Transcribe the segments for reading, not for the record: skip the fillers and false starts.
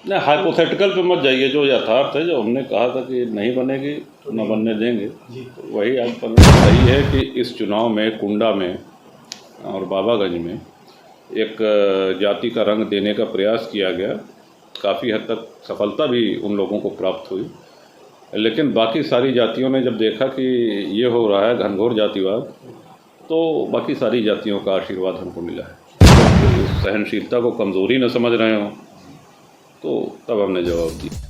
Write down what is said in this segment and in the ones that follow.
नहीं, हाइपोथेटिकल पे मत जाइए। जो यथार्थ है, जो हमने कहा था कि नहीं बनेगी न बनने देंगे, तो वही आज परिणाम सही है कि इस चुनाव में कुंडा में और बाबागंज में एक जाति का रंग देने का प्रयास किया गया। काफ़ी हद तक सफलता भी उन लोगों को प्राप्त हुई, लेकिन बाकी सारी जातियों ने जब देखा कि ये हो रहा है घनघोर जातिवाद, तो बाकी सारी जातियों का आशीर्वाद हमको मिला है। इस सहनशीलता को कमज़ोरी न समझ रहे हों, तो तब हमने जवाब दिया।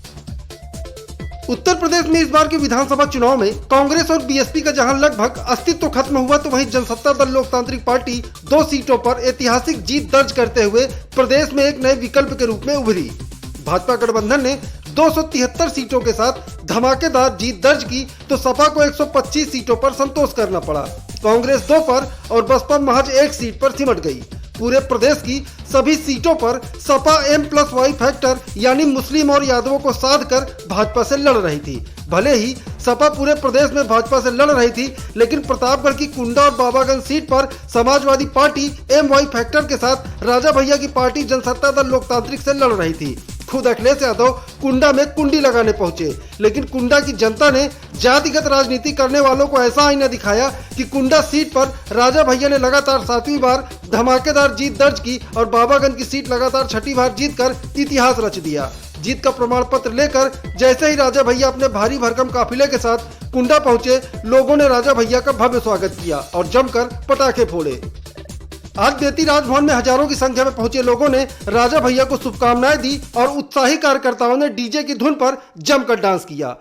उत्तर प्रदेश में इस बार के विधानसभा चुनाव में कांग्रेस और बीएसपी का जहां लगभग अस्तित्व खत्म हुआ, तो वहीं जनसत्ता दल लोकतांत्रिक पार्टी 2 सीटों पर ऐतिहासिक जीत दर्ज करते हुए प्रदेश में एक नए विकल्प के रूप में उभरी। भाजपा गठबंधन ने 273 सीटों के साथ धमाकेदार जीत दर्ज की, तो सपा को 125 सीटों पर संतोष करना पड़ा। कांग्रेस 2 पर और बसपा महज 1 सीट पर सिमट गई। पूरे प्रदेश की सभी सीटों पर सपा M+Y फैक्टर यानी मुस्लिम और यादवों को साध कर भाजपा से लड़ रही थी। भले ही सपा पूरे प्रदेश में भाजपा से लड़ रही थी, लेकिन प्रतापगढ़ की कुंडा और बाबागंज सीट पर समाजवादी पार्टी MY फैक्टर के साथ राजा भैया की पार्टी जनसत्ता दल लोकतांत्रिक से लड़ रही थी। खुद अखिलेश यादव कुंडा में कुंडी लगाने पहुंचे, लेकिन कुंडा की जनता ने जातिगत राजनीति करने वालों को ऐसा आईना दिखाया कि कुंडा सीट पर राजा भैया ने लगातार 7वीं बार धमाकेदार जीत दर्ज की और बाबागंज की सीट लगातार 6ठी बार जीतकर इतिहास रच दिया। जीत का प्रमाण पत्र लेकर जैसे ही राजा भैया अपने भारी भरकम काफिले के साथ कुंडा पहुंचे, लोगों ने राजा भैया का भव्य स्वागत किया और जमकर पटाखे फोड़े। आज बेती राजभवन में हजारों की संख्या में पहुंचे लोगों ने राजा भैया को शुभकामनाएं दी और उत्साही कार्यकर्ताओं ने डीजे की धुन पर जमकर डांस किया।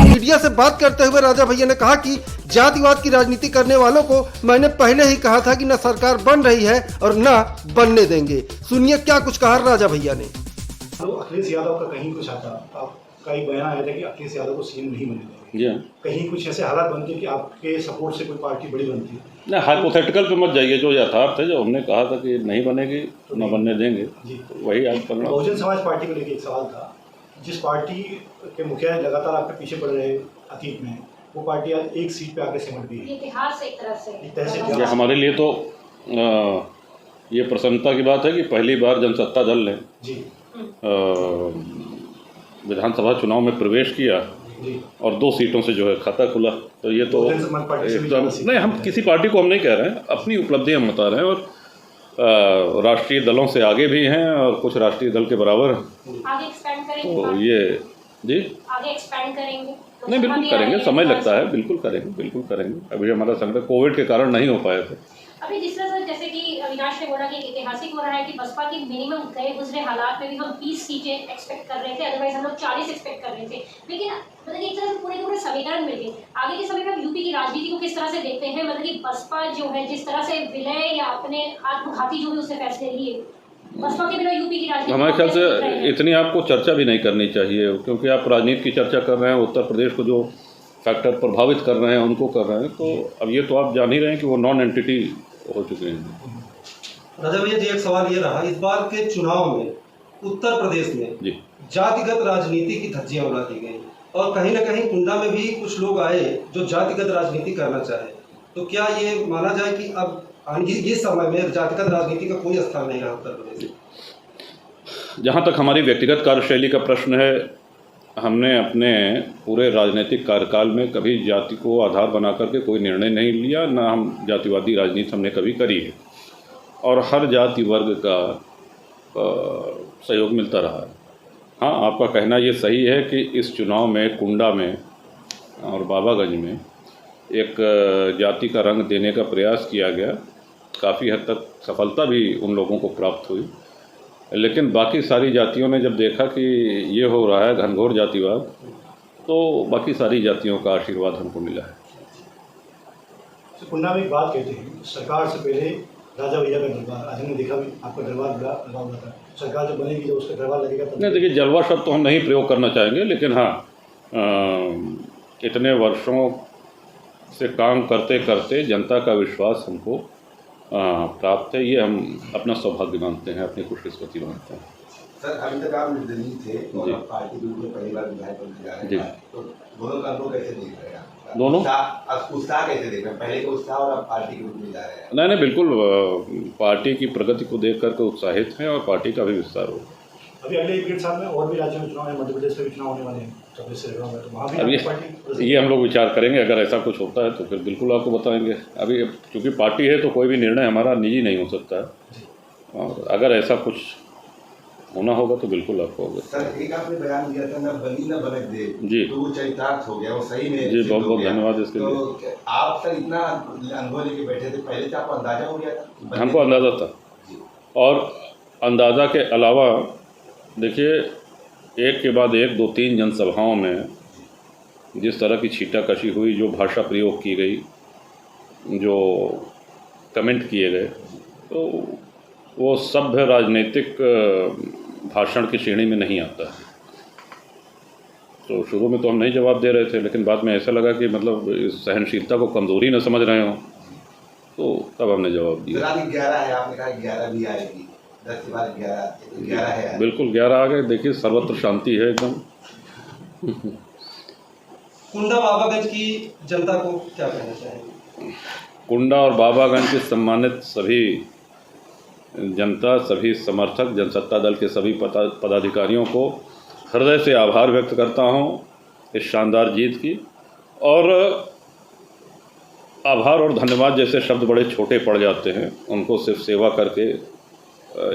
मीडिया से बात करते हुए राजा भैया ने कहा कि जातिवाद की राजनीति करने वालों को मैंने पहले ही कहा था कि न सरकार बन रही है और न बनने देंगे। सुनिए क्या कुछ कहा राजा भैया ने। तो अखिलेश यादव का कहीं कुछ आता, आपका एक बयान आया था कि अखिलेश यादव को सीएम नहीं बनने देंगे। कहीं कुछ ऐसे हालात बनते कि आपके सपोर्ट से कोई पार्टी बड़ी बनती है? नहीं, हाइपोथेटिकल पे मत जाइए। जो यथार्थ है, जो हमने कहा था कि नहीं बनेगी तो न बनने देंगे, तो वही आज परिणाम। बहुजन समाज पार्टी को लेकर एक सवाल था, जिस पार्टी के मुखिया लगातार आपके पीछे पड़ रहे अतीत में, वो पार्टी आज 1 सीट पे आके सिमट गई। इतिहास एक तरह से ये हमारे लिए तो ये प्रसन्नता की बात है कि पहली बार जनसत्ता दल ने विधानसभा चुनाव में प्रवेश किया और 2 सीटों से जो है खाता खुला। तो ये तो एकदम नहीं, हम किसी पार्टी को हम नहीं कह रहे हैं, अपनी उपलब्धि हम बता रहे हैं। और राष्ट्रीय दलों से आगे भी हैं और कुछ राष्ट्रीय दल के बराबर हैं। आगे एक्सपेंड करेंगे, तो ये जी आगे एक्सपेंड करेंगे। नहीं, बिल्कुल करेंगे, समय लगता है, बिल्कुल करेंगे। अभी हमारा संगठन कोविड के कारण नहीं हो पाए थे। अभी जिस तरह से जैसे कि अविनाश ने बोला कि ऐतिहासिक हो रहा है कि बसपा की मिनिमम गए गुजरे हालात में भी हम 20 सीटें एक्सपेक्ट कर रहे थे, अदरवाइज हम लोग 40 एक्सपेक्ट कर रहे थे। लेकिन मतलब एक तरह से पूरे के पूरे समीकरण मिल गए। आगे के समय में हम यूपी की राजनीति को किस तरह से देखते हैं, मतलब कि बसपा जो है जिस तरह से विलय या अपने आत्मघाती जो भी उससे फैसले लिए, बसपा के बिना यूपी की राजनीति हमारे ख्याल से इतनी आपको चर्चा भी नहीं करनी चाहिए, क्योंकि आप राजनीति की चर्चा कर रहे हैं, उत्तर प्रदेश को जो फैक्टर प्रभावित कर रहे हैं उनको कर रहे हैं। तो अब ये तो आप जान ही रहे हैं कि वो नॉन एंटिटी हो चुके हैं। राजा भैया जी, एक सवाल ये रहा, इस बार के चुनाव में उत्तर प्रदेश में जातिगत राजनीति की धज्जियां उड़ा दी गई और कहीं ना कहीं कुंडा में भी कुछ लोग आए जो जातिगत राजनीति करना चाहे। तो क्या ये माना जाए कि अब ये समय में जातिगत राजनीति का कोई स्थान नहीं रहा उत्तर प्रदेश में? जहाँ तक हमारी व्यक्तिगत कार्यशैली का प्रश्न है, हमने अपने पूरे राजनीतिक कार्यकाल में कभी जाति को आधार बना करके कोई निर्णय नहीं लिया, ना हम जातिवादी राजनीति हमने कभी करी है और हर जाति वर्ग का सहयोग मिलता रहा है। हाँ, आपका कहना ये सही है कि इस चुनाव में कुंडा में और बाबागंज में एक जाति का रंग देने का प्रयास किया गया। काफ़ी हद तक सफलता भी उन लोगों को प्राप्त हुई, लेकिन बाकी सारी जातियों ने जब देखा कि ये हो रहा है घनघोर जातिवाद, तो बाकी सारी जातियों का आशीर्वाद हमको मिला है। कुंडा में एक बात कहते हैं, सरकार से पहले राजा भैया का दरबार, आज हमने देखा भी आपका दरबार लगा हुआ था। सरकार जब बनेगी, जब उसका दरबार लगेगा तब। नहीं, देखिए, जलवा शब्द तो हम नहीं प्रयोग करना चाहेंगे, लेकिन हाँ, इतने वर्षों से काम करते करते जनता का विश्वास हमको प्राप्त है, ये हम अपना सौभाग्य मानते हैं, अपनी खुशकिस्मती मानते हैं। सर, अभी तक आप निर्दलीय थे और अब पार्टी के रूप में पहली बार विधायक बन के जा रहे हैं, तो दोनों का अनुभव कैसे देख रहे हैं आप? दोनों उत्साह कैसे देख रहे हैं? पहले का उत्साह और अब पार्टी के रूप में जा रहे हैं? नहीं, बिल्कुल पार्टी की प्रगति को देख करके उत्साहित हैं और पार्टी का भी विस्तार हो। अभी अगले 1 साल में और भी राज्यों में चुनाव है, मध्य प्रदेश में भी चुनाव होने वाले हैं, तो वहाँ भी अभी पार्टी ये हम लोग विचार करेंगे, अगर ऐसा कुछ होता है तो फिर बिल्कुल आपको बताएंगे। अभी क्योंकि पार्टी है तो कोई भी निर्णय हमारा निजी नहीं हो सकता है, और अगर ऐसा कुछ होना होगा तो बिल्कुल आपको होगा। सर, एक आपने बयान दिया था, न बली न बनक दे जी, तो वो चरितार्थ हो गया, वो सही में जी, बहुत बहुत धन्यवाद इसके लिए। तो आप सर इतना अनुभव लेके बैठे थे, पहले से आपको अंदाजा हो गया था? हमको अंदाज़ा था, और अंदाज़ा के अलावा देखिए, एक के बाद एक 2-3 जनसभाओं में जिस तरह की छीटाकशी हुई, जो भाषा प्रयोग की गई, जो कमेंट किए गए, तो वो सभ्य राजनीतिक भाषण की श्रेणी में नहीं आता है। तो शुरू में तो हम नहीं जवाब दे रहे थे, लेकिन बाद में ऐसा लगा कि मतलब इस सहनशीलता को कमज़ोरी न समझ रहे हों, तो तब हमने जवाब दिया। 11 है, आपने कहा 11 भी आएगी, 10 के बाद 11 है। बिल्कुल 11 आ गए। देखिए, सर्वत्र शांति है एकदम। कुंडा बाबागंज की जनता को क्या कहना चाहेंगे? कुंडा और बाबागंज के सम्मानित सभी जनता, सभी समर्थक, जनसत्ता दल के सभी पदाधिकारियों को हृदय से आभार व्यक्त करता हूं इस शानदार जीत की। और आभार और धन्यवाद जैसे शब्द बड़े छोटे पड़ जाते हैं, उनको सिर्फ सेवा करके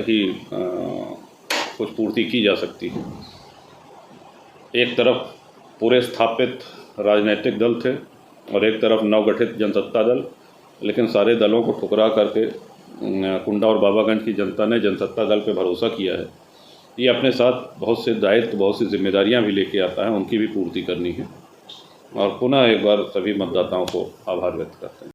ही कुछ पूर्ति की जा सकती है। एक तरफ पूरे स्थापित राजनीतिक दल थे और एक तरफ नवगठित जनसत्ता दल, लेकिन सारे दलों को ठुकरा करके कुंडा और बाबागंज की जनता ने जनसत्ता दल पे भरोसा किया है। ये अपने साथ बहुत से दायित्व, बहुत सी जिम्मेदारियां भी लेके आता है, उनकी भी पूर्ति करनी है। और पुनः एक बार सभी मतदाताओं को आभार व्यक्त करते हैं।